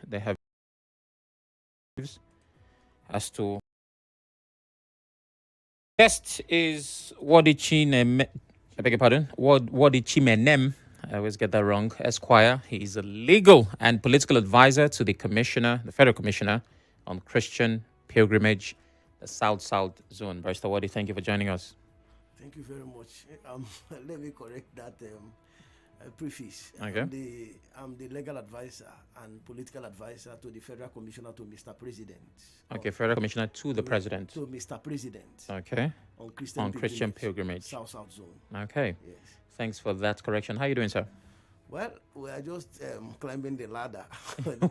They have as to guest is Wodi Chinem. I beg your pardon. Wodi Chimenem. I always get that wrong. Esquire. He is a legal and political advisor to the commissioner, the federal commissioner on Christian pilgrimage, the South Zone. Barrister Wodi, thank you for joining us. Thank you very much. Let me correct that preface. Okay. I'm the legal advisor and political advisor to the Federal Commissioner to Mr. President. Okay, federal commissioner to the president. To Mr. President. Okay. On Christian pilgrimage. South Zone. Okay. Yes. Thanks for that correction. How are you doing, sir? Well, we are just climbing the ladder.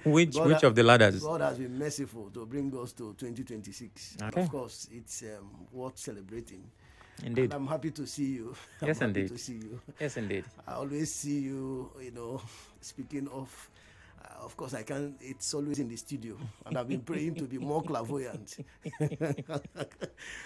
which of the ladders? God has been merciful to bring us to 2026. Okay. Of course, it's worth celebrating. Indeed. And I'm happy to see you. Yes, I'm indeed. happy to see you. Yes, indeed. I always see you, speaking of course, I can't, it's always in the studio. And I've been praying to be more clairvoyant.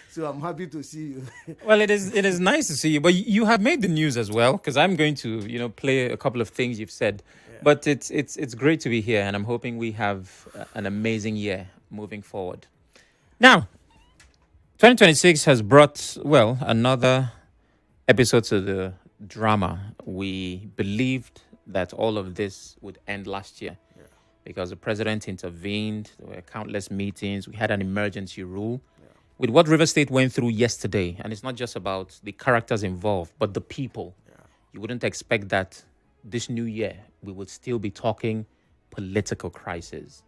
So I'm happy to see you. Well, it is nice to see you. But you have made the news as well, because I'm going to, play a couple of things you've said. Yeah. But it's great to be here, and I'm hoping we have an amazing year moving forward. Now, 2026 has brought, another episode to the drama. We believed that all of this would end last year because the president intervened. There were countless meetings. We had an emergency rule. With what River State went through yesterday, and it's not just about the characters involved, but the people. You wouldn't expect that this new year we would still be talking political crisis.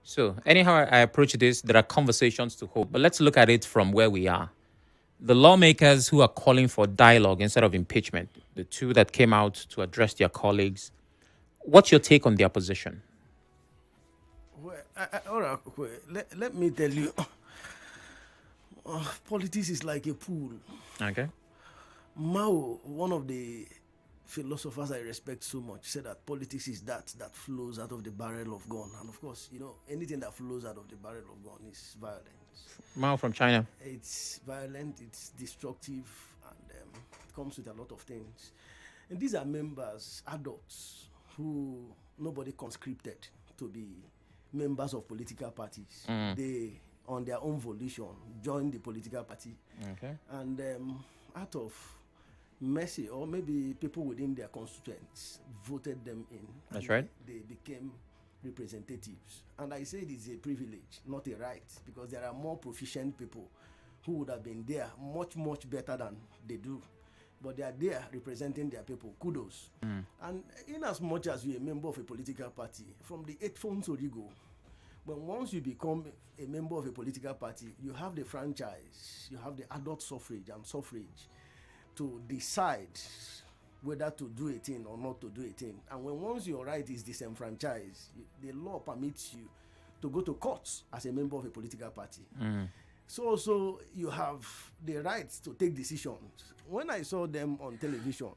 So anyhow I approach this, there are conversations to hold, but let's look at it from where we are. The lawmakers who are calling for dialogue instead of impeachment, the two that came out to address their colleagues, what's your take on their position? Well, all right, let me tell you, politics is like a pool. Okay. Mao, one of the philosophers I respect so much, said that politics is that flows out of the barrel of gun. And of course, anything that flows out of the barrel of gun is violence. Mao from China. It's violent, it's destructive, and it comes with a lot of things. And these are members, adults, who nobody conscripted to be members of political parties. They, on their own volition, joined the political party. Okay. And out of mercy, or maybe people within their constituents voted them in. That's right. They became representatives. And I say it is a privilege, not a right, because there are more proficient people who would have been there much, much better than they do. But they are there representing their people. Kudos. And in as much as you're a member of a political party, from the 8th phone to Rigo, but once you become a member of a political party, you have the franchise, you have the adult suffrage and suffrage to decide whether to do a thing or not to do a thing. And once your right is disenfranchised, the law permits you to go to courts as a member of a political party. So you have the right to take decisions. When I saw them on television,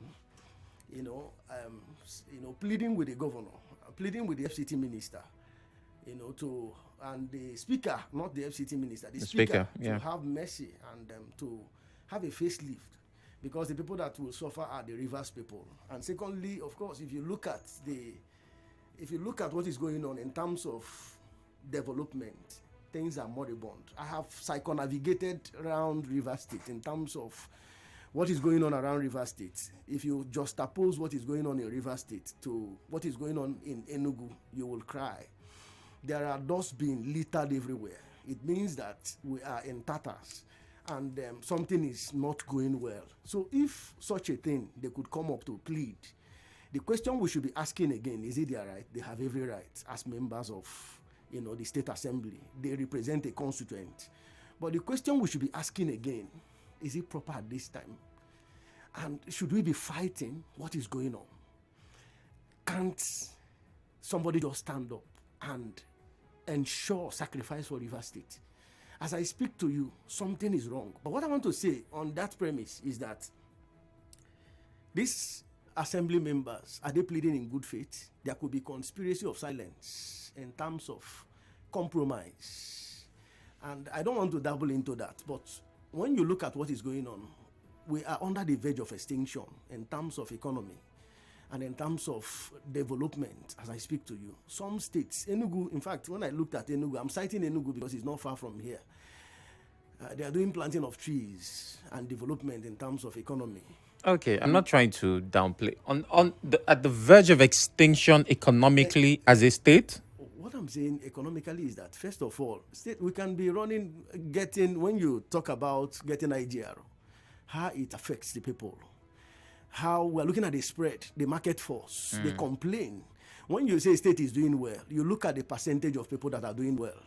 pleading with the governor, pleading with the FCT minister, and the speaker, not the FCT minister, the speaker to have mercy and to have a facelift, because the people that will suffer are the Rivers people. And secondly, of course, if you look at what is going on in terms of development, things are moribund. I have psycho-navigated around River State in terms of what is going on around River State. If you juxtapose what is going on in River State to what is going on in Enugu, you will cry. There are dust being littered everywhere. It means that we are in tatters, and something is not going well. So if such a thing, they could come up to plead, the question we should be asking again, is it their right? They have every right as members of the state assembly. They represent a constituent. But the question we should be asking again, is it proper at this time? And should we be fighting what is going on? Can't somebody just stand up and ensure sacrifice for River State? As I speak to you, something is wrong. But what I want to say on that premise is that these assembly members, are they pleading in good faith? There could be conspiracy of silence in terms of compromise. And I don't want to dabble into that, but when you look at what is going on, we are under the verge of extinction in terms of economy. And in terms of development, as I speak to you, some states, Enugu, in fact, when I looked at Enugu, I'm citing Enugu because it's not far from here. They are doing planting of trees and development in terms of economy. Okay, I'm not trying to downplay. At the verge of extinction economically as a state. What I'm saying economically is that, first of all, we can be when you talk about getting IGR, how it affects the people, how we're looking at the spread, the market force, they complain. When you say state is doing well, you look at the percentage of people that are doing well.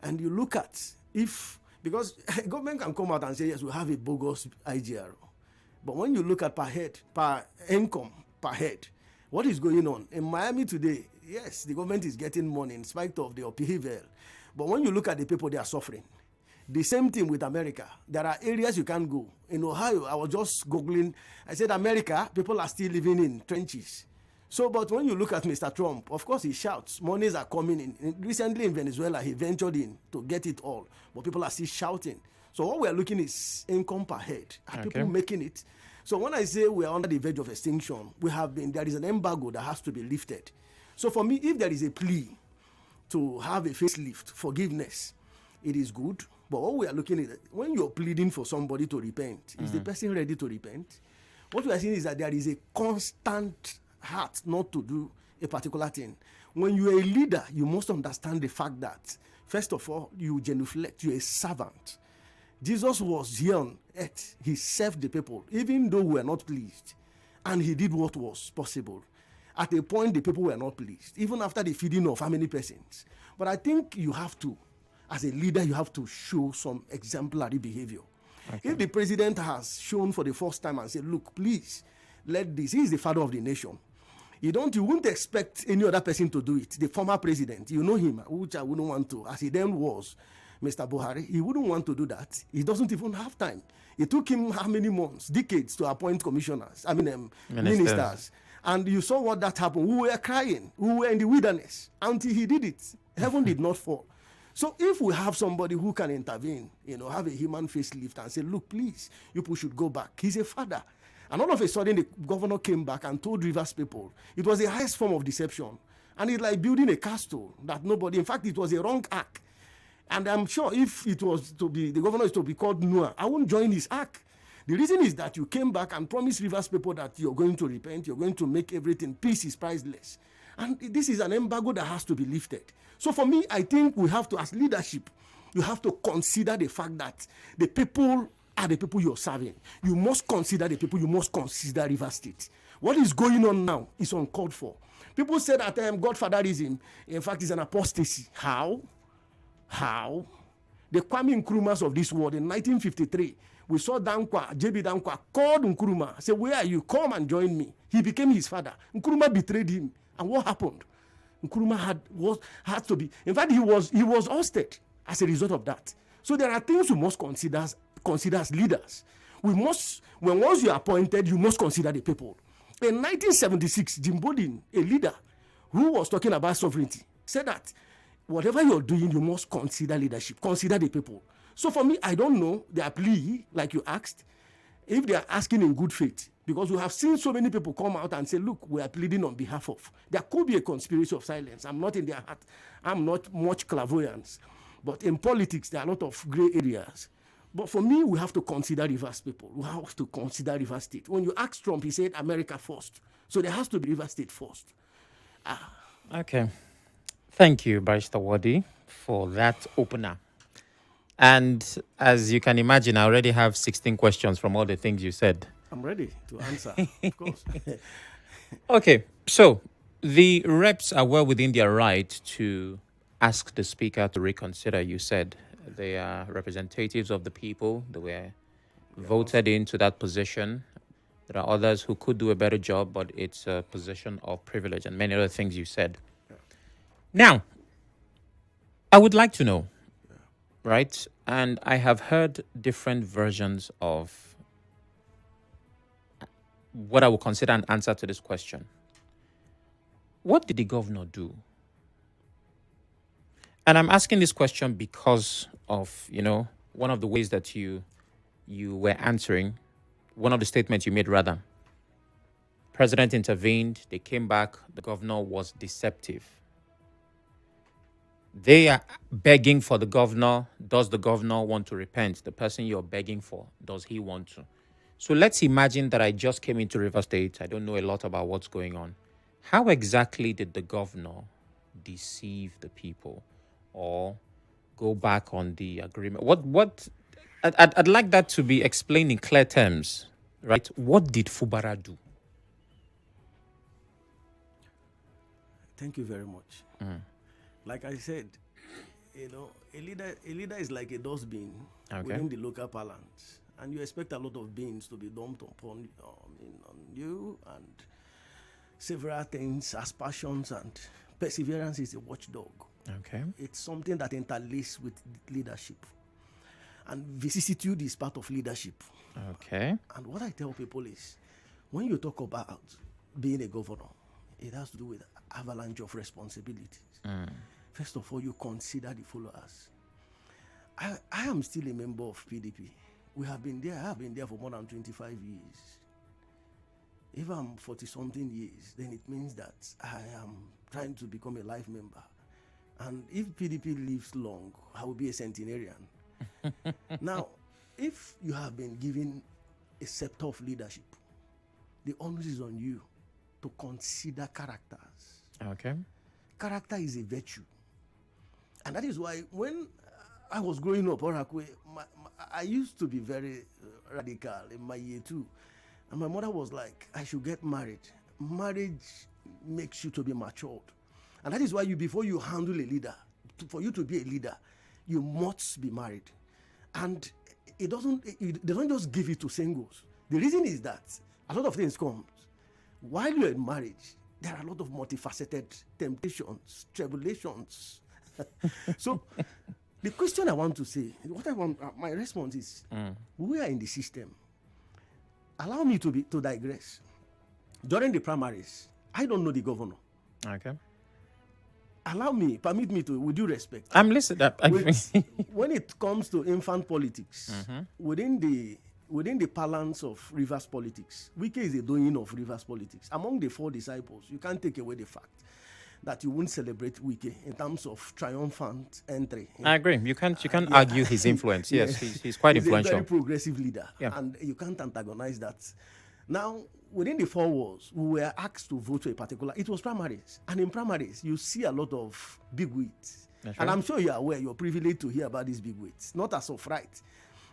And you look at because government can come out and say, yes, we have a bogus IGR. But when you look at per income, per head, what is going on? In Miami today, yes, the government is getting money in spite of the upheaval. But when you look at the people, they are suffering. The same thing with America. There are areas you can't go. In Ohio, I was just Googling. I said, America, people are still living in trenches. So, but when you look at Mr. Trump, of course, he shouts. Monies are coming in. Recently in Venezuela, he ventured in to get it all. But people are still shouting. So what we're looking is income per head. Are people making it? So when I say we are under the verge of extinction, there is an embargo that has to be lifted. So for me, if there is a plea to have a facelift, forgiveness, it is good. But what we are looking at, when you're pleading for somebody to repent, is the person ready to repent? What we are seeing is that there is a constant heart not to do a particular thing. When you're a leader, you must understand the fact that, first of all, you genuflect, you're a servant. Jesus was here on earth. He served the people, even though we were not pleased. And he did what was possible. At a point, the people were not pleased, even after the feeding of how many persons. But I think you have to, as a leader, you have to show some exemplary behavior. If the president has shown for the first time and said, look, please, let this, he is the father of the nation. You wouldn't expect any other person to do it. The former president, you know him, which I wouldn't want to, as he then was, Mr. Buhari, he wouldn't want to do that. He doesn't even have time. It took him how many months, decades to appoint ministers. And you saw what that happened. We were crying. We were in the wilderness until he did it. Heaven did not fall. So if we have somebody who can intervene, have a human facelift and say, look, please, you people should go back. He's a father. And all of a sudden, the governor came back and told Rivers people it was the highest form of deception. And it's like building a castle that nobody, in fact, it was a wrong act. And I'm sure if it was to be, the governor is to be called Noah, I won't join his act. The reason is that you came back and promised Rivers people that you're going to repent, you're going to make everything, peace is priceless. And this is an embargo that has to be lifted. So for me, I think we have to, as leadership, you have to consider the fact that the people are the people you're serving. You must consider the people, you must consider Rivers State. What is going on now is uncalled for. People say that Godfatherism, in fact, is an apostasy. How? The Kwame Nkrumahs of this world in 1953, we saw JB Dankwa called Nkrumah, said, where are you? Come and join me. He became his father. Nkrumah betrayed him. And what happened? Nkrumah had to be, in fact, he was ousted as a result of that. So there are things we must consider as leaders. Once you are appointed, you must consider the people. In 1976, Jim Bodin, a leader who was talking about sovereignty, said that whatever you're doing, you must consider leadership, consider the people. So for me, I don't know their plea, like you asked, if they are asking in good faith, because we have seen so many people come out and say, look, we are pleading on behalf of. There could be a conspiracy of silence. I'm not in their heart. I'm not much clairvoyance. But in politics, there are a lot of gray areas. But for me, we have to consider Rivers people. We have to consider Rivers State. When you ask Trump, he said America first. So there has to be Rivers State first. Okay. Thank you, Barrister Wodi, for that opener. And as you can imagine, I already have 16 questions from all the things you said. I'm ready to answer, of course. Okay, so the reps are well within their right to ask the speaker to reconsider. You said they are representatives of the people. They were voted into that position. There are others who could do a better job, but it's a position of privilege and many other things you said. Yeah. Now, I would like to know, right? And I have heard different versions of what I would consider an answer to this question. What did the governor do? And I'm asking this question because of, one of the ways that you were answering, one of the statements you made rather. President intervened. They came back. The governor was deceptive. They are begging for the governor. Does the governor want to repent? The person you're begging for, does he want to? So let's imagine that I just came into River State. I don't know a lot about what's going on. How exactly did the governor deceive the people or go back on the agreement? I'd like that to be explained in clear terms, right? What did Fubara do? Thank you very much. Like I said, a leader is like a dustbin within the local parlance, and you expect a lot of beans to be dumped upon on you, and several things as passions, and perseverance is a watchdog. Okay. It's something that interlaces with leadership, and vicissitude is part of leadership. Okay. And what I tell people is, when you talk about being a governor, it has to do with avalanche of responsibilities. First of all, you consider the followers. I am still a member of PDP. I have been there for more than 25 years. If I'm 40-something years, then it means that I am trying to become a life member. And if PDP lives long, I will be a centenarian. Now, if you have been given a scepter of leadership, the onus is on you to consider characters. Okay. Character is a virtue. And that is why when I was growing up, I used to be very radical in my year 2. And my mother was like, I should get married. Marriage makes you to be matured. And that is why before you handle a leader, for you to be a leader, you must be married. And they don't just give it to singles. The reason is that a lot of things come. While you're in marriage, there are a lot of multifaceted temptations, tribulations. So the question I want to say, my response is, we are in the system. Allow me to digress. During the primaries, I don't know the governor. Okay. Permit me to, with due respect. I'm listening. When it comes to infant politics, within the balance of Rivers politics, Wike is the doing of Rivers politics. Among the 4 disciples, you can't take away the fact that you won't celebrate Wike in terms of triumphant entry. I agree. You can't argue his influence. Yes, he's quite influential. He's a very progressive leader, yeah. And you can't antagonize that. Now, within the 4 walls, we were asked to vote for a particular. It was primaries, and in primaries, you see a lot of big wigs. And I'm sure you are aware. You're privileged to hear about these big wigs, not as of right,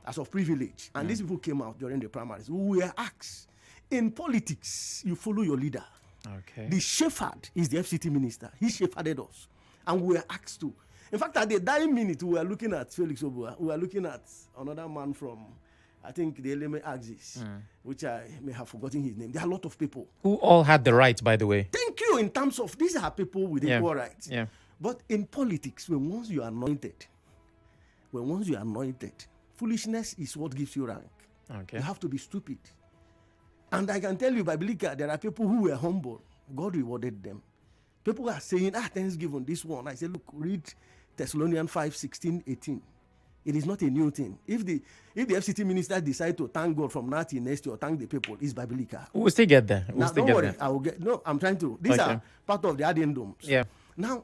as of privilege. And these people came out during the primaries. We were asked, in politics, you follow your leader. Okay. The shepherd is the FCT minister. He shepherded us. And we were asked to. In fact, at the dying minute, we were looking at Felix Obua. We were looking at another man from, I think, the LMA Axis, which I may have forgotten his name. There are a lot of people. Who all had the right, by the way. Thank you. In terms of, these are people with equal rights. Yeah. But in politics, once you are anointed, foolishness is what gives you rank. Okay. You have to be stupid. And I can tell you, by Biblica, there are people who were humble. God rewarded them. People are saying, Thanksgiving, this one. I say, look, read Thessalonians 5:16-18. It is not a new thing. If the FCT minister decide to thank God from now till next year or thank the people, it's biblical. We'll still get there. Now, don't worry. I will get. No, I'm trying to. These are part of the addendums. Yeah. Now,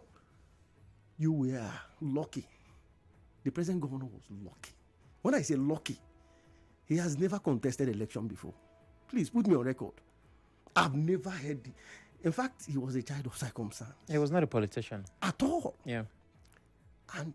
you were lucky. The present governor was lucky. When I say lucky, he has never contested election before. Please put me on record. I've never heard. In fact, he was a child of circumstance. He was not a politician at all. Yeah. And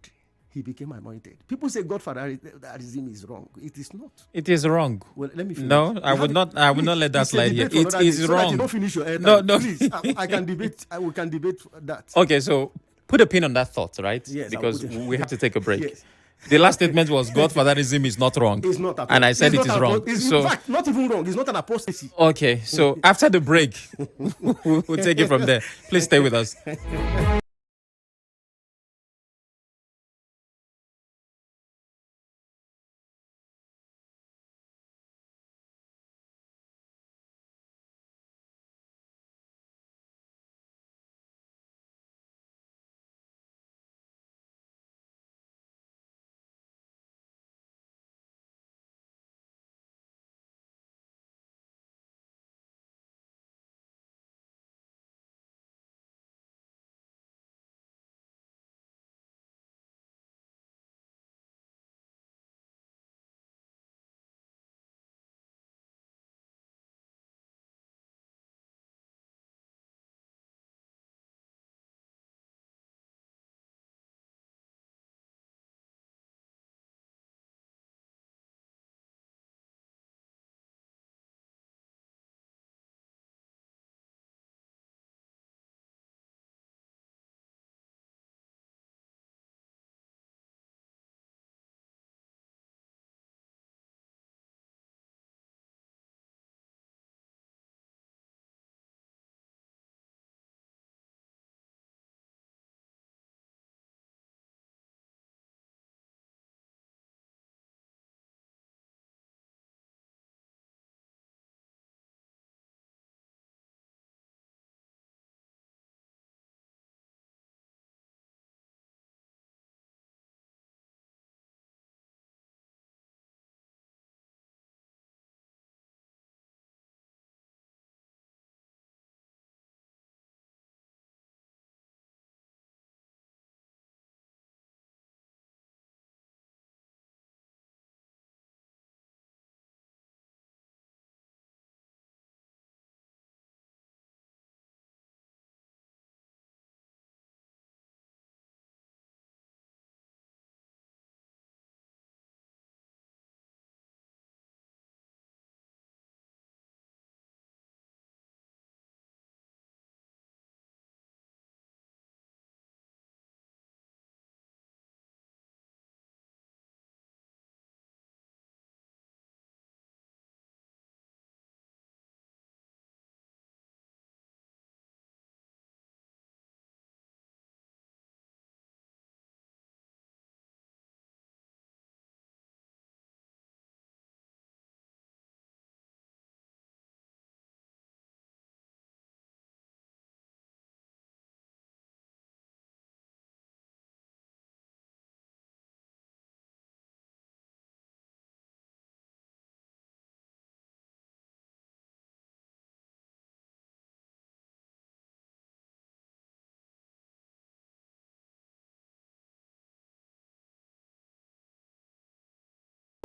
he became anointed. People say Godfatherism is wrong. It is not. It is wrong. Well, let me finish. No, I would not let that slide here. It is wrong. So you don't finish your airtime. No. Please, I can debate. We can debate that. Okay, so put a pin on that thought, right? Yes. Because we have to take a break. Yes. The last statement was Godfatherism is not wrong. It's not. And I said it is wrong. It's in fact not even wrong. It's not an apostasy. Okay, so after the break, we'll take it from there. Please stay with us.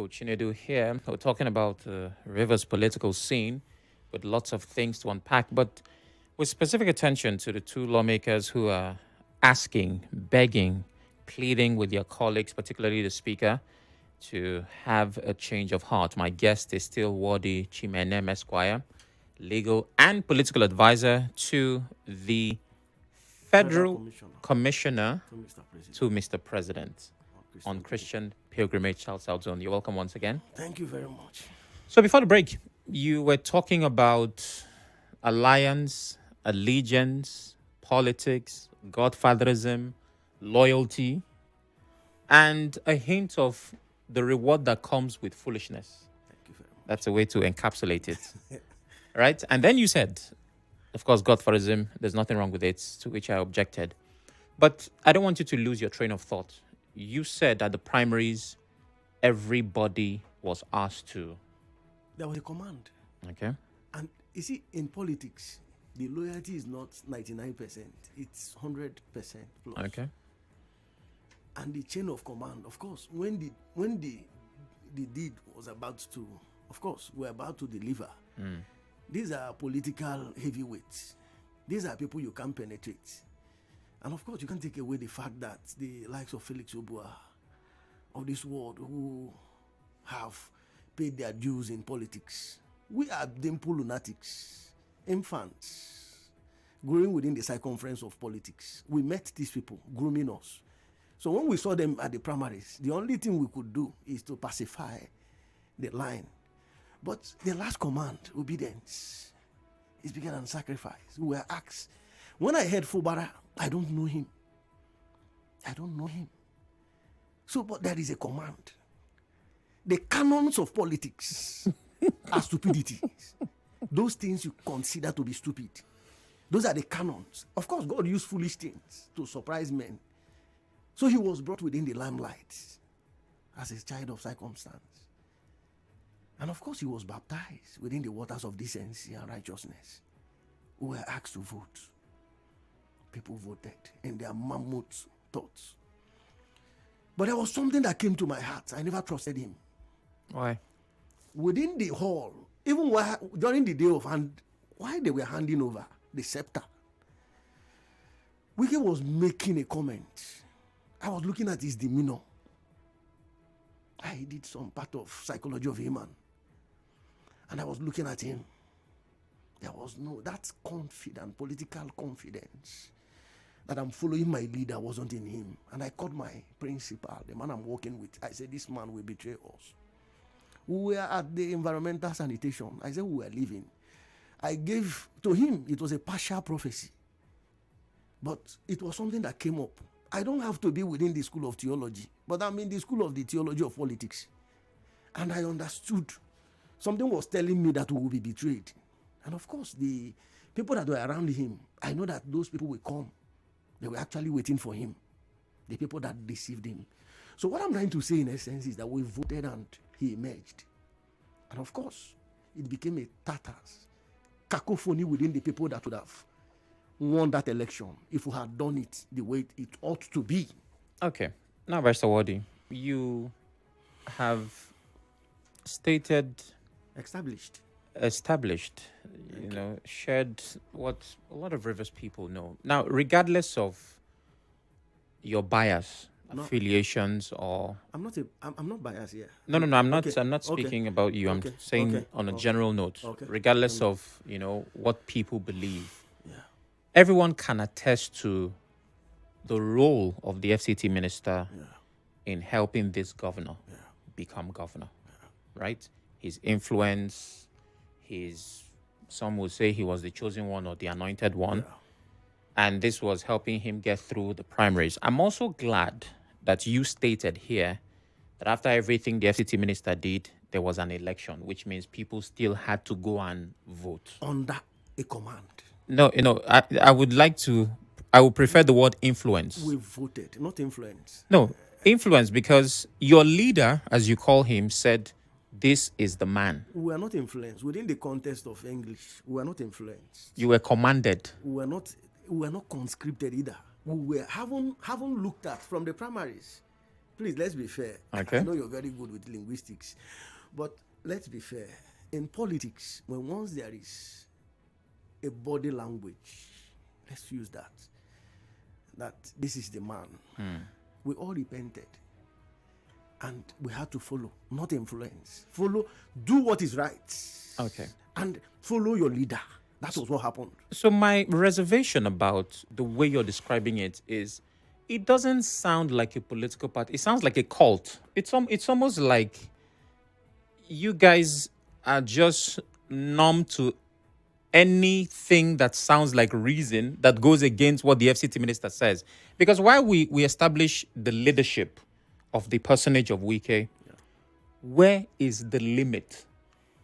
Chinedu here. We're talking about Rivers' political scene with lots of things to unpack, but with specific attention to the two lawmakers who are asking, begging, pleading with their colleagues, particularly the Speaker, to have a change of heart. My guest is still Wodi Chimenem Esquire, legal and political advisor to the Federal Commissioner to Mr. President on Christian Pilgrimage South Zone. You're welcome once again. Thank you very much. So before the break, you were talking about alliance, allegiance, politics, godfatherism, loyalty, and a hint of the reward that comes with foolishness. Thank you very much. That's a way to encapsulate it. Right? And then you said, of course, godfatherism, there's nothing wrong with it, to which I objected. But I don't want you to lose your train of thought. You said at the primaries, everybody was asked to. There was a command. Okay. And you see, in politics, the loyalty is not 99%, it's 100% plus. Okay. And the chain of command, of course, when the deed was about to, of course, we're about to deliver. These are political heavyweights. These are people you can't penetrate. And of course, you can't take away the fact that the likes of Felix Obua of this world who have paid their dues in politics. We are dimple lunatics, infants, growing within the circumference of politics. We met these people grooming us. So when we saw them at the primaries, the only thing we could do is to pacify the line. But the last command, obedience, is bigger than sacrifice. We were asked. When I heard Fubara, I don't know him. I don't know him. So, but there is a command. The canons of politics are stupidity. Those things you consider to be stupid. Those are the canons. Of course, God used foolish things to surprise men. So he was brought within the limelight as a child of circumstance. And of course, he was baptized within the waters of decency and righteousness. We were asked to vote. People voted in their mammoth thoughts. But there was something that came to my heart. I never trusted him. Why? Within the hall, even during the day of while they were handing over the scepter, Wike was making a comment. I was looking at his demeanor. I did some part of psychology of a man. And I was looking at him. There was that confident, political confidence that I'm following my leader wasn't in him. And I called my principal, the man I'm working with. I said, this man will betray us. We were at the environmental sanitation. I said, we were leaving. I gave to him, it was a partial prophecy. But it was something that came up. I don't have to be within the school of theology, but I'm in the school of the theology of politics. And I understood. Something was telling me that we will be betrayed. And of course, the people that were around him, I know that those people will come. They were actually waiting for him. The people that deceived him. So what I'm trying to say in essence is that we voted and he emerged. And of course, it became a tatters, cacophony within the people that would have won that election if we had done it the way it ought to be. Okay. Now, Mr. Wodi, you have stated... Established, shared what a lot of Rivers people know. Now, regardless of your bias, affiliations, or I'm not biased here. No, I'm not. Okay. I'm not speaking about you. I'm saying on a general note. Regardless of what people believe, everyone can attest to the role of the FCT minister in helping this governor become governor, right? His influence. Some would say he was the chosen one or the anointed one. And this was helping him get through the primaries. I'm also glad that you stated here that after everything the FCT minister did, there was an election, which means people still had to go and vote. Under a command. No, I would prefer the word influence. We voted, not influence. No, influence, because your leader, as you call him, said, this is the man. We were not influenced. Within the context of English, we were not influenced. You were commanded. We were not conscripted either. We haven't looked at from the primaries. Please, let's be fair. Okay. I know you're very good with linguistics, but let's be fair. In politics, when once there is a body language, let's use that this is the man. We all repented. And we had to follow, not influence. Follow, do what is right. Okay. And follow your leader. That was what happened. So my reservation about the way you're describing it is, it doesn't sound like a political party. It sounds like a cult. It's almost like you guys are just numb to anything that sounds like reason that goes against what the FCT minister says. Because while we establish the leadership of the personage of Wike, where is the limit?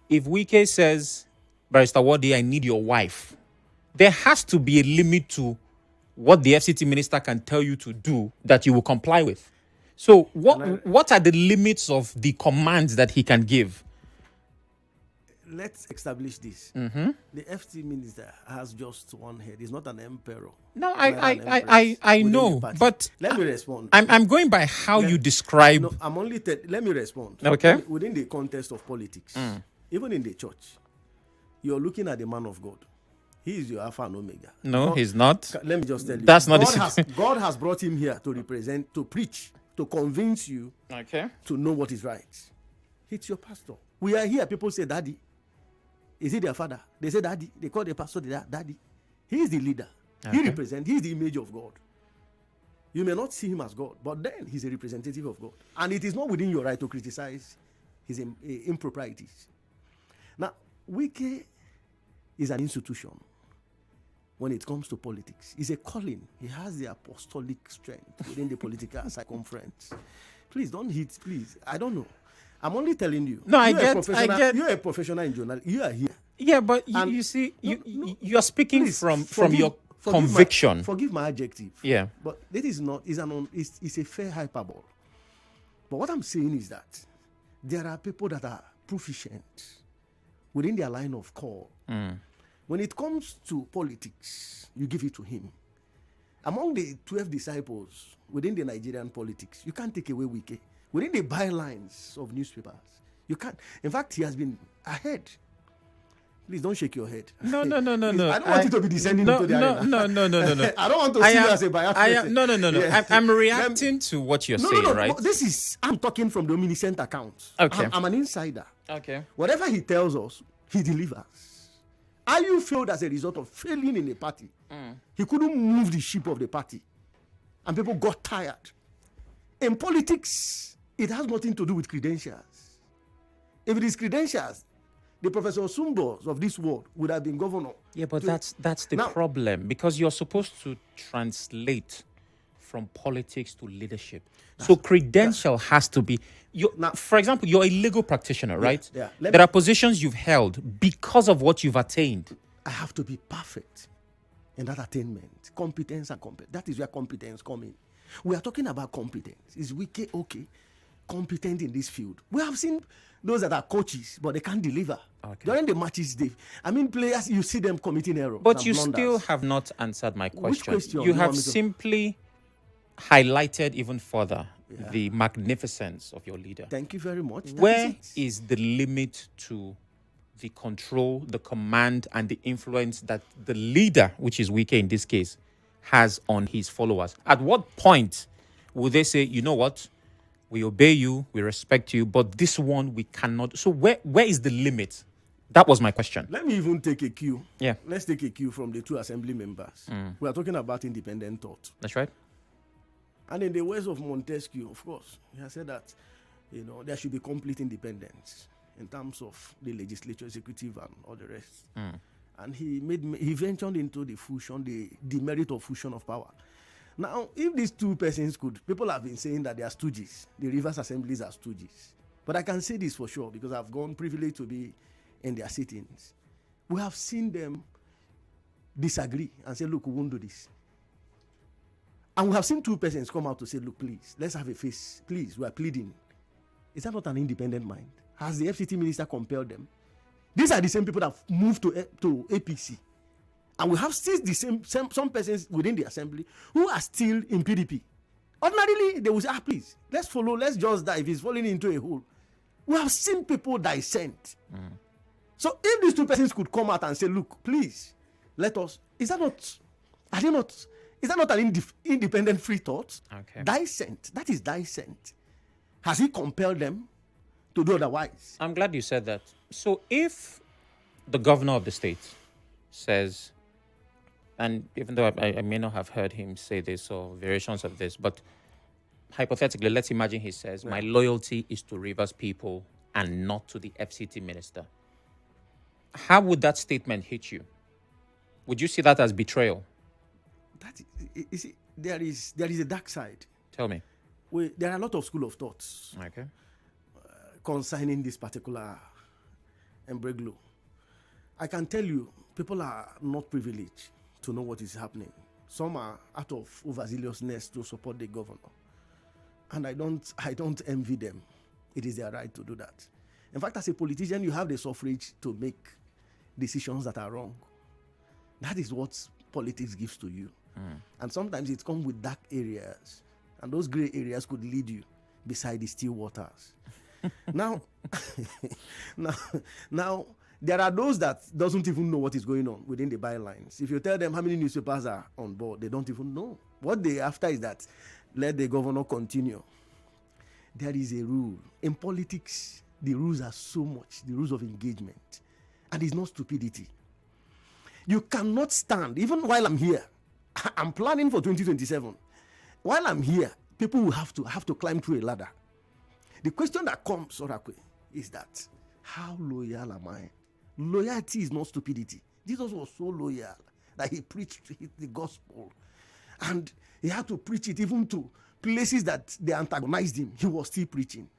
If Wike says, Barrister Wodi, I need your wife, there has to be a limit to what the FCT minister can tell you to do that you will comply with. So what are the limits of the commands that he can give? Let's establish this. The FCT minister has just one head. He's not an emperor. No, I know, but let me respond. I'm going by how you describe. No, I'm only. Let me respond. Okay. Within the context of politics, even in the church, you're looking at the man of God. He is your Alpha and Omega. No, he's not. Let me just tell you. That's not God has brought him here to represent, to preach, to convince you. Okay. To know what is right. It's your pastor. We are here. People say, Daddy. Is he their father? They say daddy. They call the pastor daddy. He is the leader. Okay. He represents. He is the image of God. You may not see him as God, but then he's a representative of God. And it is not within your right to criticize his improprieties. Now, Wike is an institution when it comes to politics. It's a calling. He has the apostolic strength within the political circumference. Please don't hit, please. I don't know. I'm only telling you. No, I get. You're a professional in journalism. You are here. Yeah, but you see, you are speaking please, from your conviction. Forgive my adjective. Yeah. But it is not. It's a fair hyperbole. But what I'm saying is that there are people that are proficient within their line of call. When it comes to politics, you give it to him. Among the 12 disciples within the Nigerian politics, you can't take away Wike. Within the bylines of newspapers, you can't. In fact, he has been ahead. Please don't shake your head. No. Please, I don't want you to be descending into the arena. No. I don't want to see you as a biased person. No. Yeah. I'm reacting to what you're saying, right? I'm talking from the omniscient account. Okay. I'm an insider. Okay. Whatever he tells us, he delivers. Are you failed as a result of failing in a party? He couldn't move the ship of the party. And people got tired. In politics, it has nothing to do with credentials. If it is credentials, the Professor Sumbos of this world would have been governor. Yeah, but that's the problem, because you're supposed to translate from politics to leadership. So credential has to be. For example, you're a legal practitioner, right? Yeah. There are positions you've held because of what you've attained. I have to be perfect in that attainment. Competence and competence. That is where competence comes in. We are talking about competence. Is Wike okay? Competent in this field? We have seen those that are coaches, but they can't deliver. Okay. During the matches, players, you see them committing errors. But you still have not answered my question. Which question? You have simply highlighted even further the magnificence of your leader. Thank you very much. Where is the limit to the control, the command, and the influence that the leader, which is Wike in this case, has on his followers? At what point will they say, you know what, we obey you, we respect you, but this one we cannot? So where is the limit? That was my question. Let me even take a cue. Yeah. Let's take a cue from the two assembly members. We are talking about independent thought. That's right. And in the words of Montesquieu, of course, he has said that, there should be complete independence in terms of the legislature, executive, and all the rest. And he ventured into the fusion, the merit of fusion of power. Now, if these two persons could, people have been saying that they are stooges. The Rivers assemblies are stooges. But I can say this for sure because I've gone privileged to be in their sittings. We have seen them disagree and say, look, we won't do this. And we have seen two persons come out to say, look, please, let's have a face. Please, we are pleading. Is that not an independent mind? Has the FCT minister compelled them? These are the same people that have moved to APC. And we have still some persons within the assembly who are still in PDP. Ordinarily, they will say, please, let's follow, let's just die if he's falling into a hole. We have seen people dissent. So if these two persons could come out and say, look, please, let us, is that not an independent free thought? Okay. Dissent, that is dissent. Has he compelled them to do otherwise? I'm glad you said that. So if the governor of the state says, and even though I may not have heard him say this or variations of this, but hypothetically, let's imagine he says, my loyalty is to Rivers people and not to the FCT minister. How would that statement hit you? Would you see that as betrayal? There is a dark side. Tell me. There are a lot of school of thoughts concerning this particular embreglo. I can tell you, people are not privileged to know what is happening. Some are out of overzealousness to support the governor. And I don't envy them. It is their right to do that. In fact, as a politician, you have the suffrage to make decisions that are wrong. That is what politics gives to you. And sometimes it comes with dark areas. And those gray areas could lead you beside the still waters. Now, there are those that doesn't even know what is going on within the bylines. If you tell them how many newspapers are on board, they don't even know. What they after is that let the governor continue. There is a rule. In politics, the rules are so much, the rules of engagement. And it's not stupidity. You cannot stand, even while I'm here, I'm planning for 2027. While I'm here, people will have to climb through a ladder. The question that comes, Orakwe, is that how loyal am I? Loyalty is not stupidity. Jesus was so loyal that he preached the gospel. And he had to preach it even to places that they antagonized him. He was still preaching.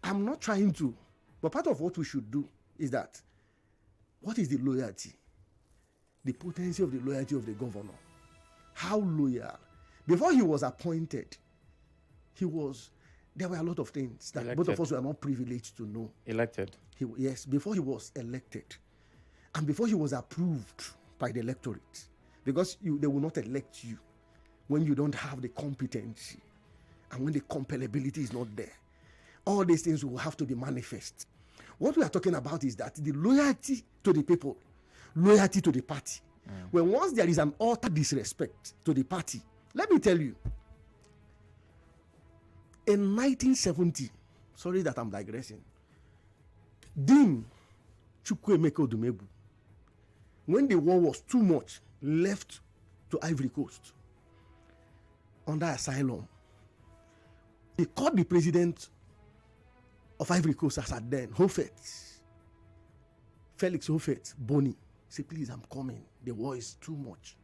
I'm not trying to, but part of what we should do is that, what is the loyalty? The potency of the loyalty of the governor. How loyal? Before he was appointed, there were a lot of things that both of us were not privileged to know. Elected. Yes, before he was elected. And before he was approved by the electorate. Because they will not elect you when you don't have the competency and when the compellability is not there. All these things will have to be manifest. What we are talking about is that the loyalty to the people, loyalty to the party. When once there is an utter disrespect to the party, let me tell you, in 1970, sorry that I'm digressing, Dean Chukwuemeka Odumebu, when the war was too much, left to Ivory Coast under asylum. He called the president of Ivory Coast as at then, Felix Hofet Boni. He said, please, I'm coming. The war is too much.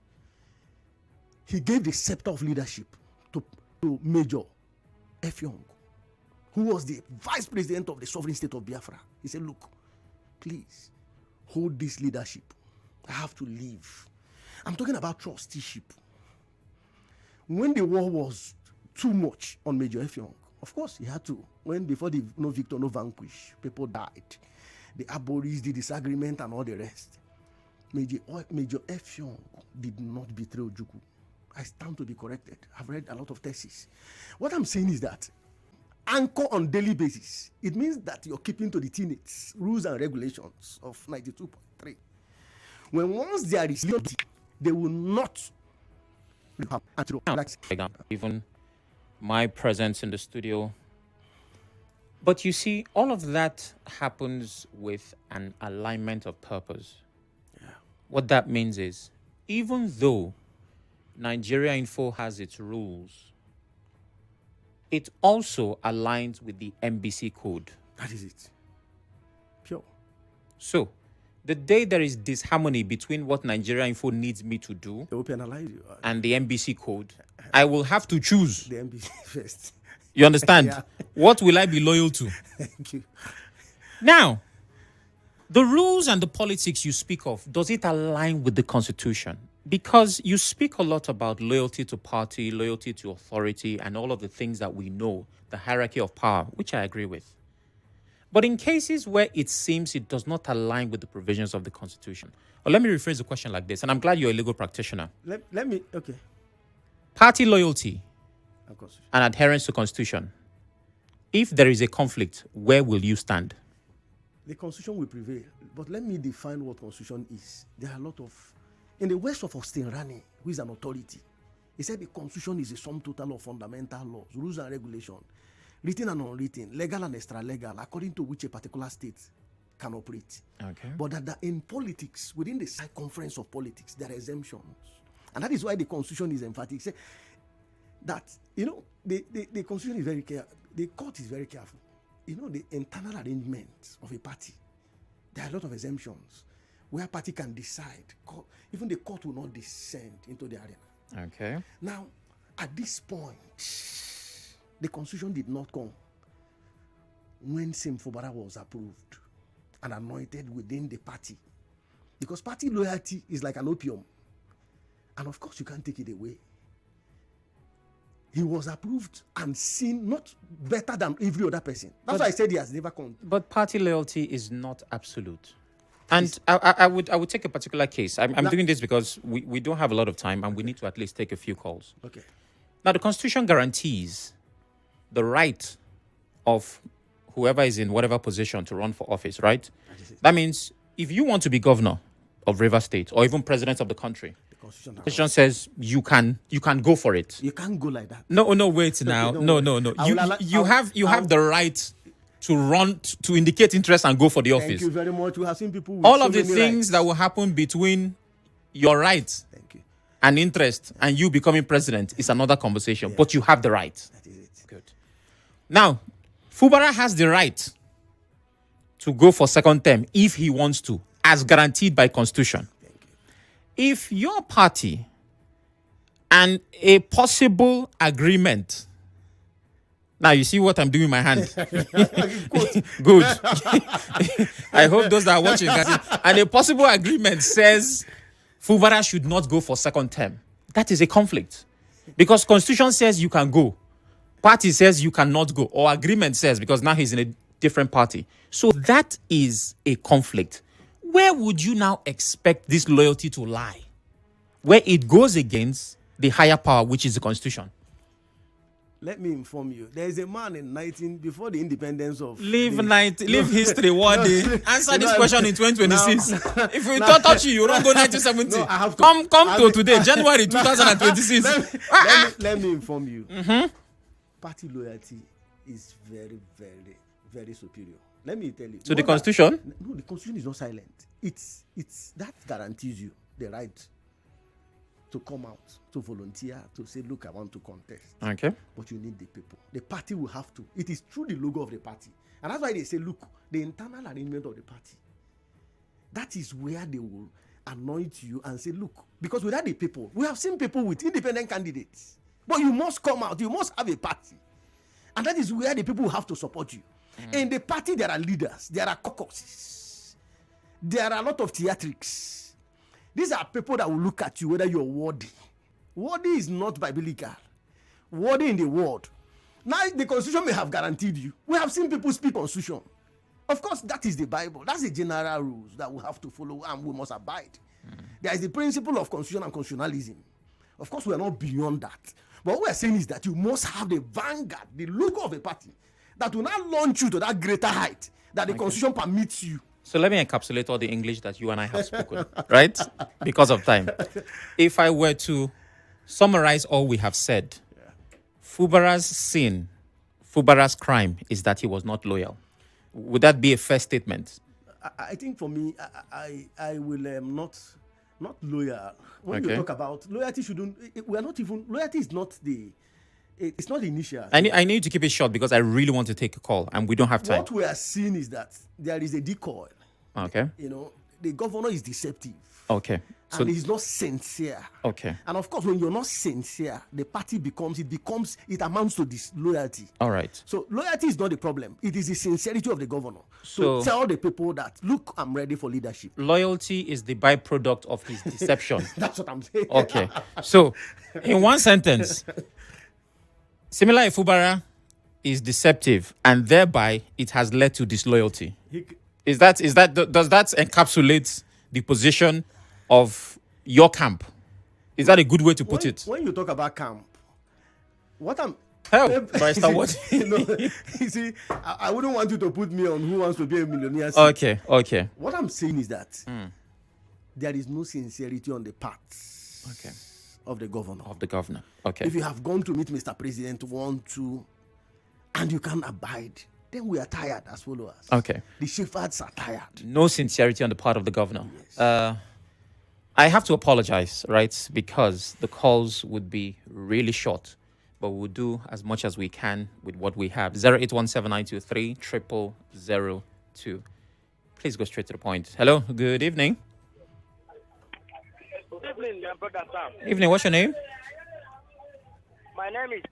He gave the scepter of leadership to Major F. Young, who was the vice president of the sovereign state of Biafra. He said, look, please, hold this leadership. I have to leave. I'm talking about trusteeship. When the war was too much on Major F. Young, of course, he had to. Before the no victor, no vanquish, people died. The Aboris, the disagreement, and all the rest. Major F. Young did not betray Ojukwu. I stand to be corrected. I've read a lot of theses. What I'm saying is that anchor on daily basis. It means that you're keeping to the tenets, rules and regulations of 92.3. When once there is liberty, they will not even my presence in the studio. But you see, all of that happens with an alignment of purpose. Yeah. What that means is, even though Nigeria Info has its rules, it also aligns with the NBC code. That is it. Pure. So, the day there is disharmony between what Nigeria Info needs me to do they will penalize you. And the NBC code, I will have to choose the NBC first. You understand? Yeah. What will I be loyal to? Thank you. Now, the rules and the politics you speak of, does it align with the Constitution? Because you speak a lot about loyalty to party, loyalty to authority, and all of the things that we know, the hierarchy of power, which I agree with. But in cases where it seems it does not align with the provisions of the Constitution, or let me rephrase the question like this, and I'm glad you're a legal practitioner. Let me, okay. Party loyalty and adherence to constitution. If there is a conflict, where will you stand? The constitution will prevail. But let me define what constitution is. There are a lot of... In the words of Austin Rani, who is an authority, he said the constitution is a sum total of fundamental laws, rules and regulations, written and unwritten, legal and extra-legal, according to which a particular state can operate. Okay. But that in politics, within the circumference of politics, there are exemptions. And that is why the constitution is emphatic. Say that, the constitution is very careful. The court is very careful. The internal arrangements of a party, there are a lot of exemptions where party can decide. Even the court will not descend into the arena. Okay. Now, at this point, the constitution did not come when Sam Fubara was approved and anointed within the party. Because party loyalty is like an opium. And of course, you can't take it away. He was approved and seen not better than every other person. That's why I said he has never come. But party loyalty is not absolute. And I would take a particular case. I'm doing this because we don't have a lot of time and we need to at least take a few calls. Okay. Now, the Constitution guarantees the right of whoever is in whatever position to run for office, right? That means if you want to be governor of River State or even president of the country, the Constitution says you can go for it. You can't go like that. No, wait now. No. You have the right to run, to indicate interest and go for the office. Thank you very much. We have seen people with all so of the many things rights that will happen between your right and interest and you becoming president is another conversation. Yeah. But you have the right. That is it. Good. Now, Fubara has the right to go for second term if he wants to, as guaranteed by Constitution. Thank you. If your party and a possible agreement... Now, you see what I'm doing with my hand? Good. I hope those that are watching can see. And a possible agreement says Fubara should not go for second term. That is a conflict. Because Constitution says you can go. Party says you cannot go. Or agreement says, because now he's in a different party. So that is a conflict. Where would you now expect this loyalty to lie? Where it goes against the higher power, which is the Constitution. Let me inform you. There is a man in before the independence of... Leave history, Wodi. Answer this question in 2026. If we don't touch you don't go 1970. No, I have to. Come to today, January 2026. Let me inform you. Mm-hmm. Party loyalty is very, very, very superior. Let me tell you. So the Constitution? No, the Constitution is not silent. It's that guarantees you the right to come out, to volunteer, to say, look, I want to contest. Okay. But you need the people. The party will have to. It is through the logo of the party. And that's why they say, look, the internal arrangement of the party. That is where they will anoint you and say, look, because without the people, we have seen people with independent candidates. But you must come out. You must have a party. And that is where the people will have to support you. In the party, there are leaders. There are caucuses. There are a lot of theatrics. These are people that will look at you whether you're Wodi. Wodi is not biblical. Wodi in the world. Now, the Constitution may have guaranteed you. We have seen people speak Constitution. Of course, that is the Bible. That's the general rules that we have to follow and we must abide. There is the principle of Constitution and constitutionalism. Of course, we are not beyond that. But what we are saying is that you must have the vanguard, the logo of a party that will not launch you to that greater height that the Constitution permits you. So let me encapsulate all the English that you and I have spoken, right? Because of time. If I were to summarize all we have said, Fubara's sin, Fubara's crime is that he was not loyal. Would that be a fair statement? I think for me, I will not loyal. When you talk about loyalty, loyalty is not the... It's not the initial. I need to keep it short because I really want to take a call and we don't have time. What we are seeing is that there is a decoy. Okay. The governor is deceptive. Okay. So and he's not sincere. Okay. And of course, when you're not sincere, the party it amounts to disloyalty. All right. So loyalty is not the problem. It is the sincerity of the governor. So tell the people that, look, I'm ready for leadership. Loyalty is the byproduct of his deception. That's what I'm saying. Okay. So, in one sentence, Similar Fubara is deceptive, and thereby it has led to disloyalty. Does that encapsulate the position of your camp? Is that a good way to put it? When you talk about camp, What I'm Help, Barrister Wodi. you see, I wouldn't want you to put me on Who Wants to Be a Millionaire. Okay. What I'm saying is that there is no sincerity on the part of the governor. Okay. If you have gone to meet Mr. President 1, 2, and you can't abide, then we are tired as followers. Okay. The shepherds are tired. No sincerity on the part of the governor. Yes. I have to apologize, right? Because the calls would be really short, but we'll do as much as we can with what we have. 08179230002. Please go straight to the point. Hello, good evening. Good evening, my brother Sam. Evening, what's your name? My name is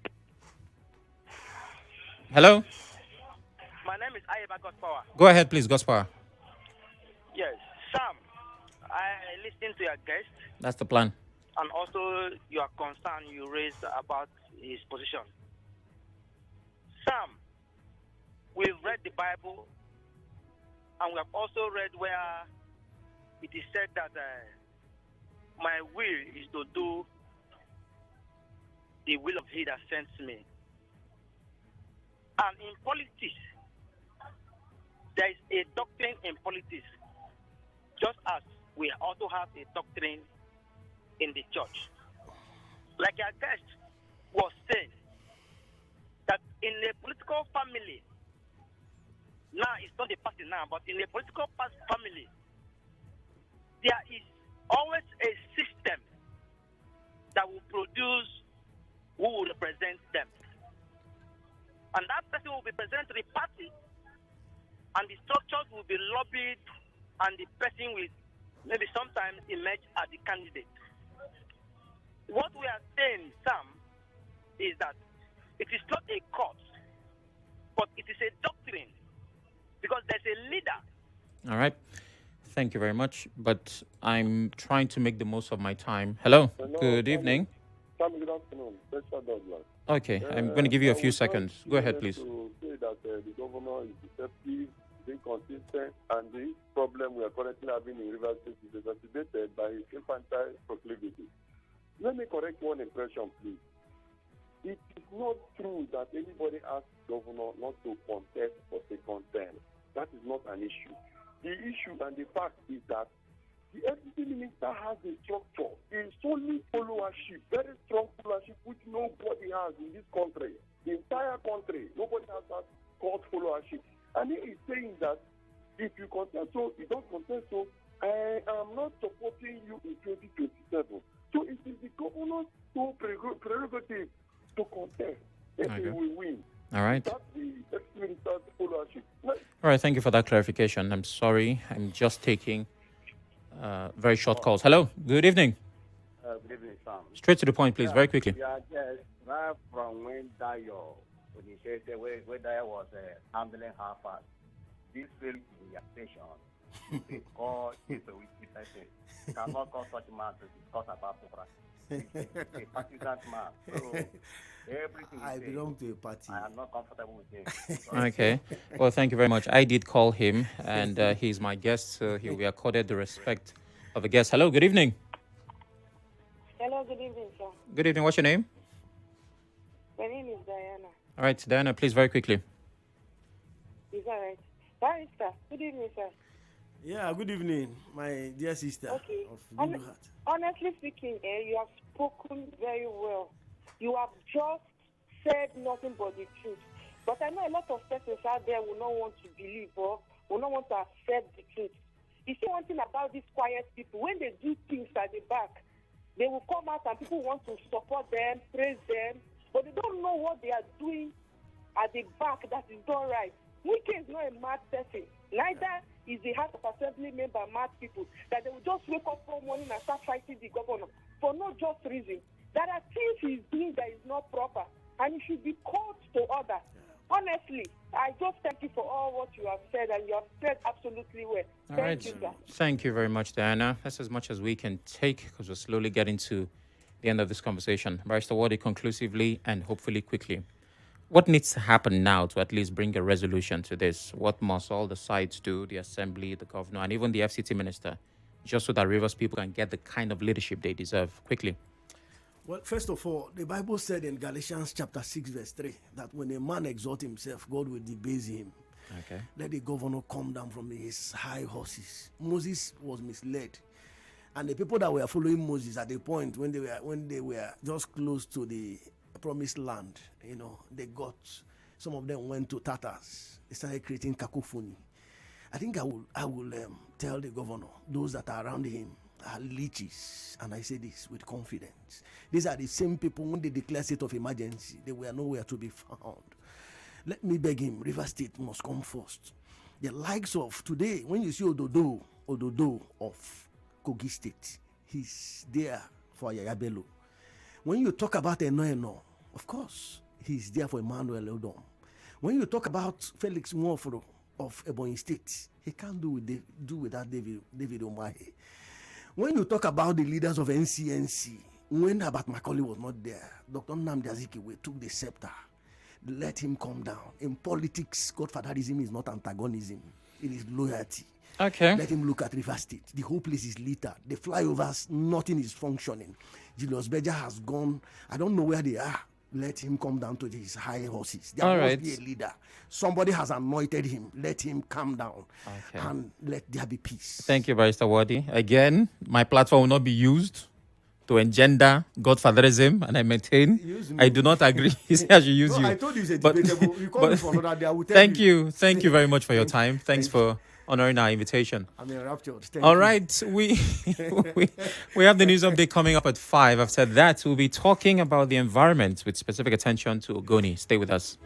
Hello? Ayeba Godpower. Go ahead, please, Gospar. Yes, Sam. I listened to your guest That's the plan. and also your concern you raised about his position. Sam, we've read the Bible and we have also read where it is said that my will is to do the will of he that sends me. And in politics, there is a doctrine in politics, just as we also have a doctrine in the church. Like our guest was saying, that in a political family, now it's not the party now, but in a political family, there is always a system that will produce who will represent them. And that person will be presented to the party, and the structures will be lobbied, and the person will maybe sometimes emerge as the candidate. What we are saying, Sam, is that it is not a court, but it is a doctrine, because there's a leader. All right. Thank you very much. But I'm trying to make the most of my time. Hello. Good evening. Good afternoon. Okay, I'm going to give you a few seconds. Go ahead, please. To say that the governor is deceptive, inconsistent, and the problem we are currently having in Rivers State is exacerbated by his infantile proclivity. Let me correct one impression, please. It is not true that anybody asked the governor not to contest for second term. That is not an issue. The issue and the fact is that the FCC minister has a structure, a solid followership, very strong followership, which nobody has in this country. The entire country, nobody has that court followership. And he is saying that if you contest so, you don't contest so, I am not supporting you in 2027. So it is the governor's sole prerogative to contest if he will win. All right. That's the FCC minister's followership. All right, thank you for that clarification. I'm sorry, I'm just taking very short calls. Hello, good evening. Good evening, Sam. Straight to the point, please, very quickly. Yeah, yes, right from when Dayo, when he said when Dayo was handling her part, this failed in your station because he's a wicked person. Cannot call such man to discuss about Fubara. He's a partisan man. So everything I belong to a party. I am not comfortable with him. Okay. Well, thank you very much. I did call him, and he's my guest, so he will be accorded the respect of a guest. Hello, good evening. Hello, good evening, sir. Good evening. What's your name? My name is Diana. All right, Diana, please, very quickly. Is that right? Barrister, good evening, sir. Yeah, good evening, my dear sister. Okay. Of good heart. Honestly speaking, you have spoken very well. You have just said nothing but the truth. But I know a lot of persons out there will not want to believe or will not want to accept the truth. You see one thing about these quiet people, when they do things at the back, they will come out and people want to support them, praise them, but they don't know what they are doing at the back that is not right. Wike is not a mad person. Neither is the House of Assembly member mad people that they will just wake up one morning and start fighting the governor for no just reason. There are things he's doing that is not proper and he should be called to order. Honestly, I just thank you for all what you have said, and you have said absolutely well. Thank you, sir. Thank you very much, Diana. That's as much as we can take because we're slowly getting to the end of this conversation. Barrister Wodi, conclusively and hopefully quickly, what needs to happen now to at least bring a resolution to this? What must all the sides do, the Assembly, the governor, and even the FCT minister, just so that Rivers people can get the kind of leadership they deserve? Quickly. Well, first of all, the Bible said in Galatians chapter 6, verse 3, that when a man exalt himself, God will debase him. Okay. Let the governor come down from his high horses. Moses was misled. And the people that were following Moses at the point when they were just close to the promised land, they got, some of them went to Tatars. They started creating cacophony. I think I will tell the governor, those that are around him are leeches, and I say this with confidence. These are the same people when they declare state of emergency, they were nowhere to be found. Let me beg him, River State must come first. The likes of today, when you see Ododo of Kogi State, he's there for Yaya Bello. When you talk about Eno, of course, he's there for Emmanuel Odom. When you talk about Felix Nwoforo of Ebonyi State, he can't do without David Umahi. When you talk about the leaders of NCNC, when Abat Macaulay was not there, Dr. Nnamdi Azikiwe took the scepter. Let him come down. In politics, godfatherism is not antagonism. It is loyalty. Okay. Let him look at River State. The whole place is littered. The flyovers, nothing is functioning. Julius Berger has gone. I don't know where they are. Let him come down to his high horses. There must be a leader. Somebody has anointed him. Let him calm down. Okay. And let there be peace. Thank you, Barrister Wodi. Again, my platform will not be used to engender godfatherism, and I maintain I do not agree. He said I should use you. I told you it's a debatable. You call me for another day, I will tell you. Thank you very much for your time. Thanks for honoring our invitation. I'm enraptured. All right, we have the news update coming up at 5. After that, we'll be talking about the environment with specific attention to Ogoni. Stay with us.